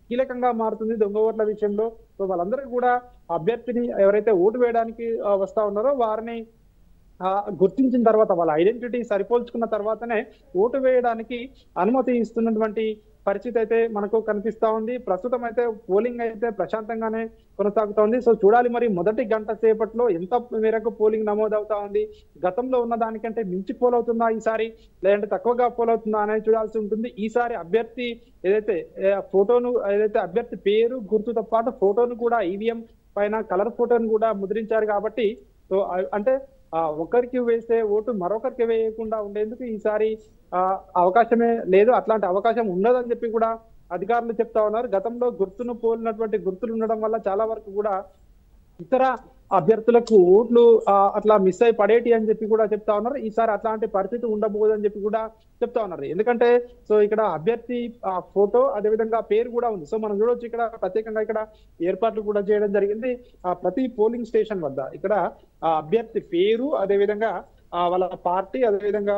కీలకంగా మారుతుంది దొంగ ఓట్ల విషయంలో. సో వాళ్ళందరూ కూడా అభ్యర్థిని ఎవరైతే ఓటు వేయడానికి వస్తా ఉన్నారో వారిని గుర్తించిన తర్వాత వాళ్ళ ఐడెంటిటీ సరిపోల్చుకున్న తర్వాతనే ఓటు వేయడానికి అనుమతి ఇస్తున్నటువంటి పరిస్థితి అయితే మనకు కనిపిస్తా ఉంది. ప్రస్తుతం అయితే పోలింగ్ అయితే ప్రశాంతంగానే కొనసాగుతోంది. సో చూడాలి మరి మొదటి గంట సేపట్లో ఎంత మేరకు పోలింగ్ నమోదవుతా ఉంది, గతంలో ఉన్న దానికంటే మించి పోలవుతుందా ఈసారి, లేదంటే తక్కువగా పోలవుతుందా అనేది చూడాల్సి ఉంటుంది. ఈసారి అభ్యర్థి ఏదైతే ఫోటోను ఏదైతే అభ్యర్థి పేరు గుర్తుతో పాటు ఫోటోను కూడా ఈవీఎం పైన కలర్ ఫోటోను కూడా ముద్రించారు కాబట్టి సో అంటే ఒకరికి వేసే ఓటు మరొకరికి వేయకుండా ఉండేందుకు ఈసారి అవకాశమే లేదు, అట్లాంటి అవకాశం ఉండదని చెప్పి కూడా అధికారులు చెప్తా ఉన్నారు. గతంలో గుర్తును పోలినటువంటి గుర్తులు ఉండడం వల్ల చాలా వరకు కూడా ఇతర అభ్యర్థులకు ఓట్లు అట్లా మిస్ అయి పడేటి అని చెప్పి కూడా చెప్తా ఉన్నారు. ఈసారి అట్లాంటి పరిస్థితి ఉండబోదని చెప్పి కూడా చెప్తా ఉన్నారు. ఎందుకంటే సో ఇక్కడ అభ్యర్థి ఫోటో అదేవిధంగా పేరు కూడా ఉంది. సో మనం చూడొచ్చు ఇక్కడ ప్రత్యేకంగా ఇక్కడ ఏర్పాట్లు కూడా చేయడం జరిగింది. ప్రతి పోలింగ్ స్టేషన్ వద్ద ఇక్కడ అభ్యర్థి పేరు అదేవిధంగా వాళ్ళ పార్టీ అదేవిధంగా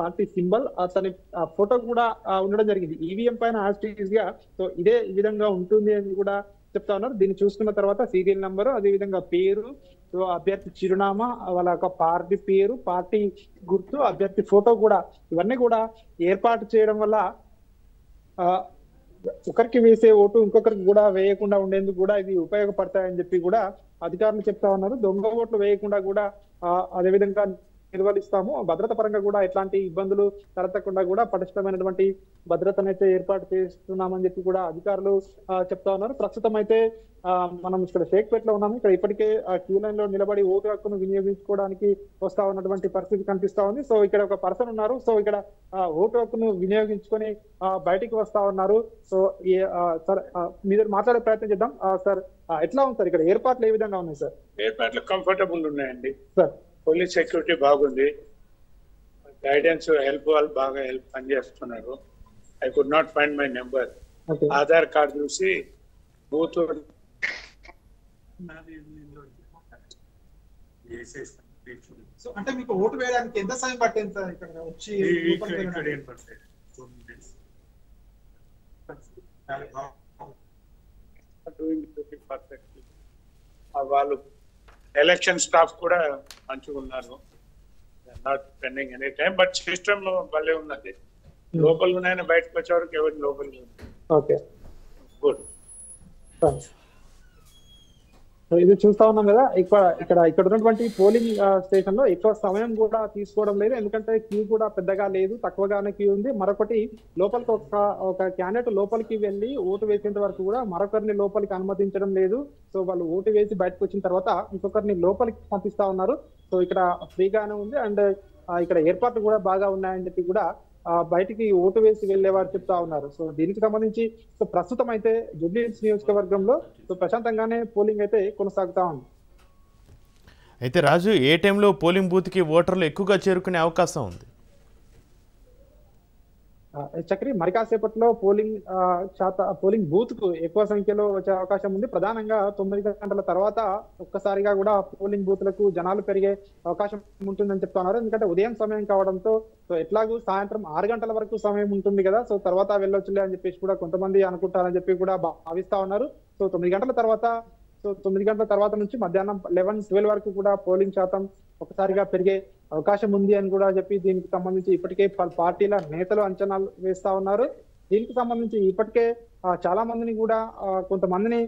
పార్టీ సింబల్ అతని ఫోటో కూడా ఉండడం జరిగింది ఈవీఎం పైన యాజ్ గా. సో ఇదే ఈ విధంగా ఉంటుంది అని కూడా చెప్తా ఉన్నారు. దీన్ని చూసుకున్న తర్వాత సీరియల్ నంబరు అదేవిధంగా పేరు, అభ్యర్థి చిరునామా, వాళ్ళ యొక్క పార్టీ పేరు, పార్టీ గుర్తు, అభ్యర్థి ఫోటో కూడా ఇవన్నీ కూడా ఏర్పాటు చేయడం వల్ల ఒకరికి వేసే ఓటు ఇంకొకరికి కూడా వేయకుండా ఉండేందుకు కూడా ఇది ఉపయోగపడతాయని చెప్పి కూడా అధికారులు చెప్తా ఉన్నారు. దొంగ ఓట్లు వేయకుండా కూడా అదేవిధంగా నిర్వహిస్తాము, భద్రత పరంగా కూడా ఎట్లాంటి ఇబ్బందులు తలెత్తకుండా కూడా పటిష్టమైనటువంటి భద్రతనైతే ఏర్పాటు చేస్తున్నామని చెప్పి కూడా అధికారులు చెప్తా ఉన్నారు. ప్రస్తుతం అయితే మనం ఇక్కడ షేక్పేట్ లో ఉన్నాము. ఇక్కడ ఇప్పటికే క్యూ లైన్ లో నిలబడి ఓటు హక్కును వినియోగించుకోవడానికి వస్తా ఉన్నటువంటి పరిస్థితి కనిపిస్తా ఉంది. సో ఇక్కడ ఒక పర్సన్ ఉన్నారు. సో ఇక్కడ ఓటు హక్కును వినియోగించుకొని బయటికి వస్తా ఉన్నారు. సో సార్ మీరు మాట్లాడే ప్రయత్నం చేద్దాం. సార్ ఎట్లా ఉంది సార్ ఇక్కడ ఏర్పాట్లు ఏ విధంగా ఉన్నాయి సార్? ఏర్పాట్లు కంఫర్టబుల్ ఉన్నాయండి సార్. పోలీస్ సెక్యూరిటీ బాగుంది, గైడెన్స్ హెల్ప్ వాళ్ళు బాగా హెల్ప్ పనిచేస్తున్నారు. I could not find my number. Aadhaar card చూసి బూత్ సో అంటే మీకు ఓటు వేయడానికి ఎంత సమయం పట్టింది సార్ ఇక్కడ వచ్చి? వాళ్ళు ఎలక్షన్ స్టాఫ్ కూడా మంచిగా ఉన్నారు. Not spending any time, but system భలే ఉన్నది. లోపల ఉన్నాయని బయటకు వచ్చే వరకు ఎవరి లోపలికి ఉంది. Okay, good. ఇది చూస్తా ఉన్నాం కదా, ఇక్కడ ఉన్నటువంటి పోలింగ్ స్టేషన్ లో ఎక్కువ సమయం కూడా తీసుకోవడం లేదు, ఎందుకంటే క్యూ కూడా పెద్దగా లేదు, తక్కువగానే క్యూ ఉంది. మరొకటి లోపలికి ఒక క్యాండిడేట్ లోపలికి వెళ్ళి ఓటు వేసేంత వరకు కూడా మరొకరిని లోపలికి అనుమతించడం లేదు. సో వాళ్ళు ఓటు వేసి బయటకు వచ్చిన తర్వాత ఇంకొకరిని లోపలికి పంపిస్తా ఉన్నారు. సో ఇక్కడ ఫ్రీగానే ఉంది అండ్ ఇక్కడ ఏర్పాట్లు కూడా బాగా ఉన్నాయని చెప్పి కూడా బయటికి ఓటు వేసి వెళ్లేవారు చెప్తా ఉన్నారు. సో దీనికి సంబంధించి సో ప్రస్తుతం అయితే జూబ్లీహిల్స్ నియోజకవర్గంలో సో ప్రశాంతంగానే పోలింగ్ అయితే కొనసాగుతా ఉంది. అయితే రాజు, ఏ టైంలో పోలింగ్ బూత్కి ఓటర్లు ఎక్కువగా చేరుకునే అవకాశం ఉంది? చక్రి మరి కాసేపట్లో పోలింగ్ బూత్ కు ఎక్కువ సంఖ్యలో వచ్చే అవకాశం ఉంది. ప్రధానంగా 9 గంటల తర్వాత ఒక్కసారిగా కూడా పోలింగ్ బూత్లకు జనాలు పెరిగే అవకాశం ఉంటుందని చెప్తున్నారు. ఎందుకంటే ఉదయం సమయం కావడంతో సో ఎట్లాగూ సాయంత్రం 6 గంటల వరకు సమయం ఉంటుంది కదా, సో తర్వాత వెళ్ళొచ్చులే అని చెప్పేసి కూడా కొంతమంది అనుకుంటారని చెప్పి కూడా భావిస్తా ఉన్నారు. సో 9 గంటల తర్వాత నుంచి మధ్యాహ్నం 11-12 వరకు కూడా పోలింగ్ శాతం ఒకసారిగా పెరిగే అవకాశం ఉంది అని కూడా చెప్పి దీనికి సంబంధించి ఇప్పటికే పార్టీల నేతలు అంచనాలు వేస్తా ఉన్నారు. దీనికి సంబంధించి ఇప్పటికే చాలా మందిని కూడా కొంతమందిని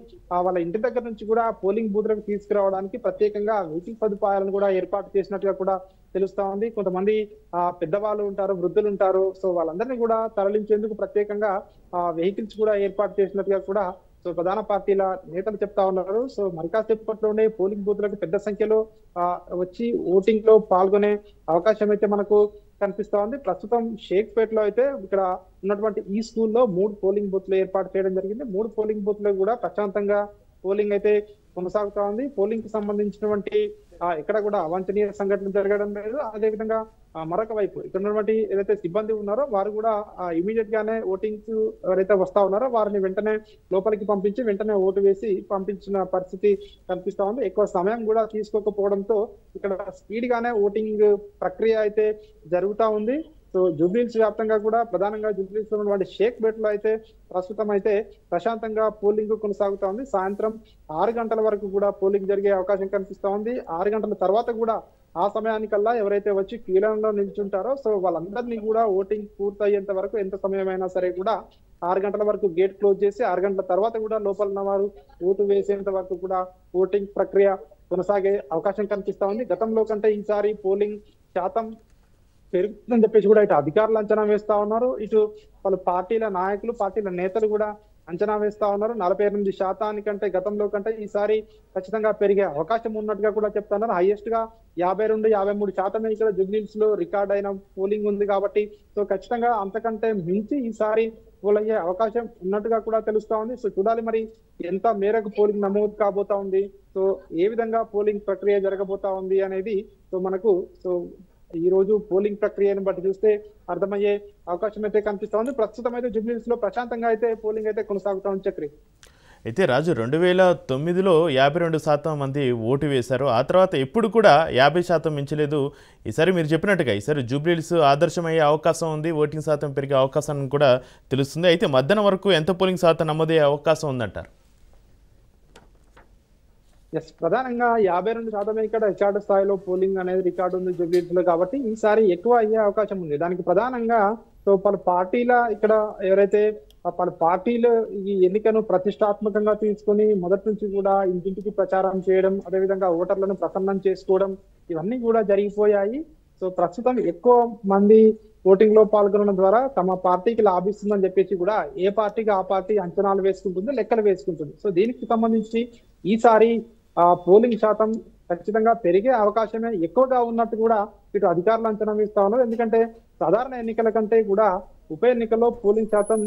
వాళ్ళ ఇంటి దగ్గర నుంచి కూడా పోలింగ్ బూత్లకు తీసుకురావడానికి ప్రత్యేకంగా వెహికల్ సదుపాయాలను కూడా ఏర్పాటు చేసినట్టుగా కూడా తెలుస్తా ఉంది. కొంతమంది పెద్దవాళ్ళు ఉంటారు, వృద్ధులు ఉంటారు, సో వాళ్ళందరినీ కూడా తరలించేందుకు ప్రత్యేకంగా వెహికల్స్ కూడా ఏర్పాటు చేసినట్టుగా కూడా సో ప్రధాన పార్టీల నేతలు చెప్తా ఉన్నారు. సో మరి కాసేపట్లోనే పోలింగ్ బూత్లకు పెద్ద సంఖ్యలో వచ్చి ఓటింగ్ లో పాల్గొనే అవకాశం అయితే మనకు కనిపిస్తా ఉంది. ప్రస్తుతం షేక్పేట్ లో అయితే ఇక్కడ ఉన్నటువంటి ఈ స్కూల్లో 3 పోలింగ్ బూత్లు ఏర్పాటు చేయడం జరిగింది. 3 పోలింగ్ బూత్లు కూడా ప్రశాంతంగా పోలింగ్ అయితే కొనసాగుతా ఉంది. పోలింగ్ కి సంబంధించినటువంటి ఎక్కడ కూడా అవాంఛనీయ సంఘటన జరగడం లేదు. అదేవిధంగా మరొక వైపు ఇక్కడ ఉన్నటువంటి ఏదైతే సిబ్బంది ఉన్నారో వారు కూడా ఇమీడియట్ గానే ఓటింగ్ ఎవరైతే వస్తా ఉన్నారో వారిని వెంటనే లోపలికి పంపించి వెంటనే ఓటు వేసి పంపించిన పరిస్థితి కనిపిస్తా ఉంది. ఎక్కువ సమయం కూడా తీసుకోకపోవడంతో ఇక్కడ స్పీడ్ గానే ఓటింగ్ ప్రక్రియ అయితే జరుగుతా ఉంది. సో జూబ్లీహిల్స్ వ్యాప్తంగా కూడా ప్రధానంగా జూబ్లీహిల్స్ లో ఉన్నటువంటి షేక్పేట్ లో అయితే ప్రస్తుతం అయితే ప్రశాంతంగా పోలింగ్ కొనసాగుతా ఉంది. సాయంత్రం 6 గంటల వరకు కూడా పోలింగ్ జరిగే అవకాశం కనిపిస్తా ఉంది. 6 గంటల తర్వాత కూడా ఆ సమయానికల్లా ఎవరైతే వచ్చి క్యూలైన్లో నిల్చుంటారో సో వాళ్ళందరినీ కూడా ఓటింగ్ పూర్తయ్యేంత వరకు ఎంత సమయమైనా సరే కూడా 6 గంటల వరకు గేట్ క్లోజ్ చేసి 6 గంటల తర్వాత కూడా లోపల ఉన్న వారు ఓటు వేసేంత వరకు కూడా ఓటింగ్ ప్రక్రియ కొనసాగే అవకాశం కనిపిస్తా ఉంది. గతంలో కంటే ఈసారి పోలింగ్ శాతం పెరుగుతుందని చెప్పేసి కూడా ఇటు అధికారులు అంచనా వేస్తా ఉన్నారు. ఇటు పలు పార్టీల నాయకులు, పార్టీల నేతలు కూడా అంచనా వేస్తా ఉన్నారు. 48% గతంలో కంటే ఈసారి ఖచ్చితంగా పెరిగే అవకాశం ఉన్నట్టుగా కూడా చెప్తా ఉన్నారు. హైయెస్ట్ గా 52-53% ఇక్కడ జూబ్లీహిల్స్ లో రికార్డ్ అయిన పోలింగ్ ఉంది కాబట్టి సో ఖచ్చితంగా అంతకంటే మించి ఈసారి పోల్ అయ్యే అవకాశం ఉన్నట్టుగా కూడా తెలుస్తా ఉంది. సో చూడాలి మరి ఎంత మేరకు పోలింగ్ నమోదు కాబోతా ఉంది, సో ఏ విధంగా పోలింగ్ ప్రక్రియ జరగబోతా ఉంది అనేది సో మనకు సో ఈ రోజు పోలింగ్ ప్రక్రియను బట్టి చూస్తే అర్థమయ్యే అవకాశం అయితే కనిపిస్తా ఉంది. ప్రస్తుతం అయితే జూబ్లీహిల్స్ లో ప్రశాంతంగా అయితే పోలింగ్ అయితే కొనసాగుతా ఉంది. చక్రి అయితే రాజు 2009లో 52% మంది ఓటు వేశారు. ఆ తర్వాత ఎప్పుడు కూడా 50% మించలేదు. ఈసారి మీరు చెప్పినట్టుగా ఈసారి జూబ్లీహిల్స్ ఆదర్శమయ్యే అవకాశం ఉంది, ఓటింగ్ శాతం పెరిగే అవకాశం కూడా తెలుస్తుంది. అయితే మధ్యాహ్నం వరకు ఎంత పోలింగ్ శాతం నమోదయ్యే అవకాశం ఉందంటారు? ప్రధానంగా 52% ఇక్కడ రికార్డు స్థాయిలో పోలింగ్ అనేది రికార్డు ఉంది జూబ్లీహిల్స్ లో కాబట్టి ఈసారి ఎక్కువ అయ్యే అవకాశం ఉంది. దానికి ప్రధానంగా సో పలు పార్టీల ఇక్కడ ఎవరైతే పలు పార్టీలు ఈ ఎన్నికను ప్రతిష్టాత్మకంగా తీసుకొని మొదటి నుంచి కూడా ఇంటింటికి ప్రచారం చేయడం, అదేవిధంగా ఓటర్లను ప్రసన్నం చేసుకోవడం ఇవన్నీ కూడా జరిగిపోయాయి. సో ప్రస్తుతం ఎక్కువ మంది ఓటింగ్ లో పాల్గొనడం ద్వారా తమ పార్టీకి లాభిస్తుందని చెప్పేసి కూడా ఏ పార్టీకి ఆ పార్టీ అంచనాలు వేసుకుంటుంది, లెక్కలు వేసుకుంటుంది. సో దీనికి సంబంధించి ఈసారి పోలింగ్ శాతం ఖచ్చితంగా పెరిగే అవకాశమే ఎక్కువగా ఉన్నట్టు కూడా ఇటు అధికారులు అంచనా వేస్తా ఉన్నారు. ఎందుకంటే సాధారణ ఎన్నికల కంటే కూడా ఉప ఎన్నికల్లో పోలింగ్ శాతం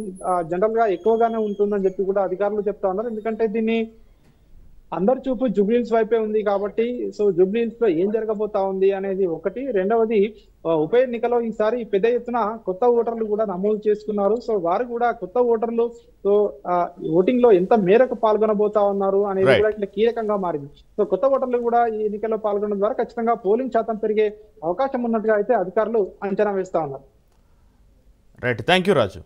జనరల్ గా ఎక్కువగానే ఉంటుందని చెప్పి కూడా అధికారులు చెప్తా ఉన్నారు. ఎందుకంటే దీన్ని అందరి చూపు జూబ్లీహిల్స్ వైపే ఉంది కాబట్టి సో జూబ్లీహిల్స్ లో ఏం జరగబోతా ఉంది అనేది ఒకటి. రెండవది ఉప ఎన్నికలో ఈసారి పెద్ద ఎత్తున కొత్త ఓటర్లు కూడా నమోదు చేసుకున్నారు. సో వారు కూడా కొత్త ఓటర్లు సో ఓటింగ్ లో ఎంత మేరకు పాల్గొనబోతా ఉన్నారు అనేది కూడా ఇట్లా కీలకంగా మారింది. సో కొత్త ఓటర్లు కూడా ఈ ఎన్నికల్లో పాల్గొనడం ద్వారా ఖచ్చితంగా పోలింగ్ శాతం పెరిగే అవకాశం ఉన్నట్టుగా అయితే అధికారులు అంచనా వేస్తా ఉన్నారు. Right, thank you Raju.